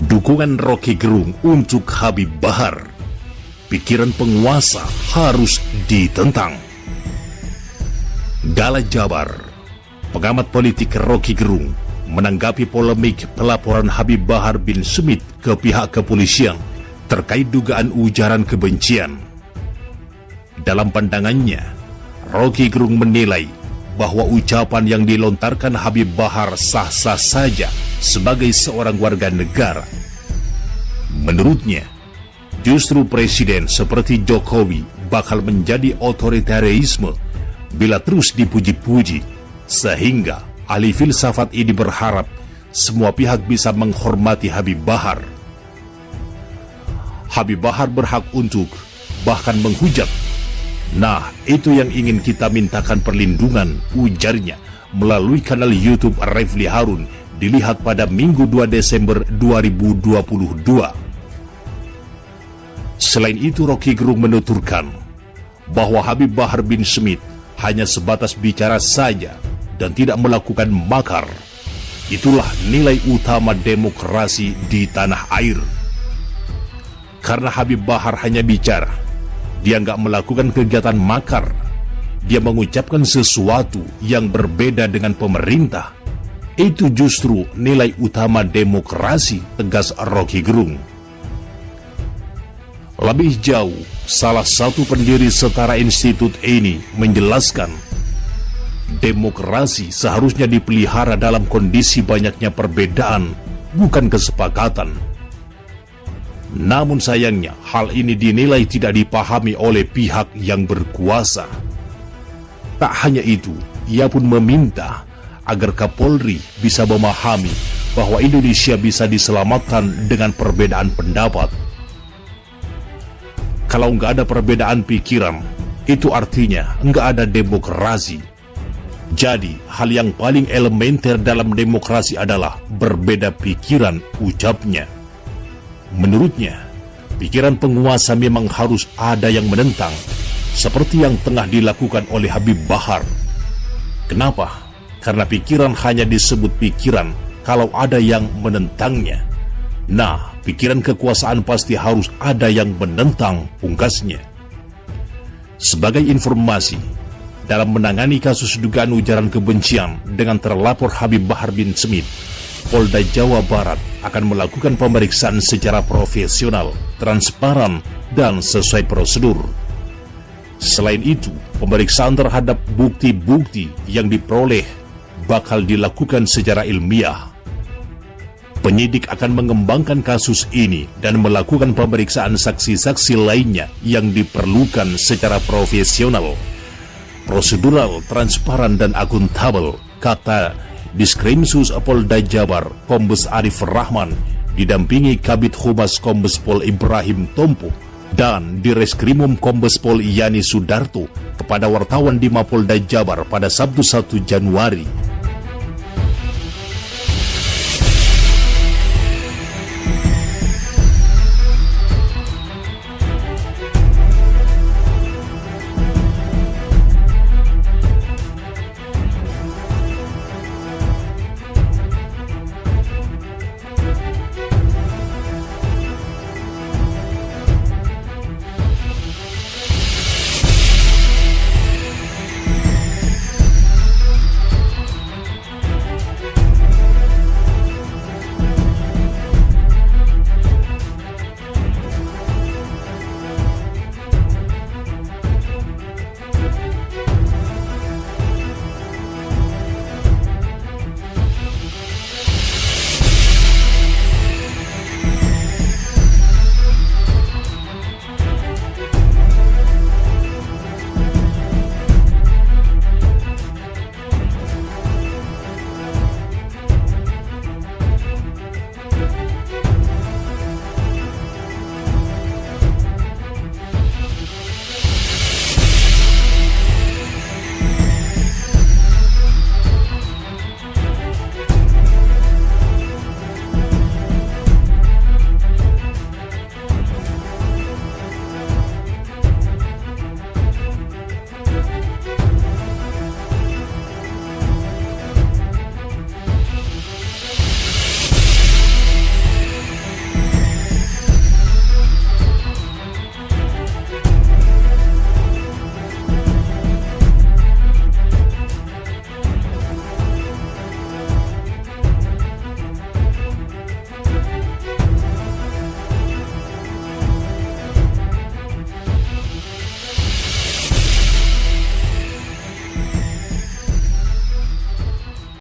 Dukungan Rocky Gerung untuk Habib Bahar. Pikiran penguasa harus ditentang. Gala Jabar, pengamat politik Rocky Gerung menanggapi polemik pelaporan Habib Bahar bin Smith ke pihak kepolisian terkait dugaan ujaran kebencian. Dalam pandangannya, Rocky Gerung menilai bahwa ucapan yang dilontarkan Habib Bahar sah-sah saja sebagai seorang warga negara. Menurutnya, justru presiden seperti Jokowi bakal menjadi otoritarisme bila terus dipuji-puji, sehingga ahli filsafat ini berharap semua pihak bisa menghormati Habib Bahar. Habib Bahar berhak untuk bahkan menghujat. Nah, itu yang ingin kita mintakan perlindungan, ujarnya melalui kanal YouTube Refli Harun, dilihat pada Minggu 2 Desember 2022. Selain itu, Rocky Gerung menuturkan bahwa Habib Bahar bin Smith hanya sebatas bicara saja dan tidak melakukan makar. Itulah nilai utama demokrasi di tanah air. Karena Habib Bahar hanya bicara, dia nggak melakukan kegiatan makar. Dia mengucapkan sesuatu yang berbeda dengan pemerintah. Itu justru nilai utama demokrasi, tegas Rocky Gerung. Lebih jauh, salah satu pendiri Setara Institut ini menjelaskan, demokrasi seharusnya dipelihara dalam kondisi banyaknya perbedaan, bukan kesepakatan. Namun sayangnya, hal ini dinilai tidak dipahami oleh pihak yang berkuasa. Tak hanya itu, ia pun meminta agar Kapolri bisa memahami bahwa Indonesia bisa diselamatkan dengan perbedaan pendapat. Kalau nggak ada perbedaan pikiran, itu artinya nggak ada demokrasi. Jadi, hal yang paling elementer dalam demokrasi adalah berbeda pikiran, ucapnya. Menurutnya, pikiran penguasa memang harus ada yang menentang, seperti yang tengah dilakukan oleh Habib Bahar. Kenapa? Karena pikiran hanya disebut pikiran kalau ada yang menentangnya. Nah, pikiran kekuasaan pasti harus ada yang menentang, pungkasnya. Sebagai informasi, dalam menangani kasus dugaan ujaran kebencian dengan terlapor Habib Bahar bin Smith, Polda Jawa Barat akan melakukan pemeriksaan secara profesional, transparan, dan sesuai prosedur. Selain itu, pemeriksaan terhadap bukti-bukti yang diperoleh bakal dilakukan secara ilmiah. Penyidik akan mengembangkan kasus ini dan melakukan pemeriksaan saksi-saksi lainnya yang diperlukan secara profesional, prosedural, transparan, dan akuntabel, kata Diskrimsus Polda Jabar Kombes Arif Rahman didampingi Kabid Humas Kombes Pol Ibrahim Tompo dan Direskrimum Kombes Pol Yani Sudarto kepada wartawan di Mapolda Jabar pada Sabtu 1 Januari.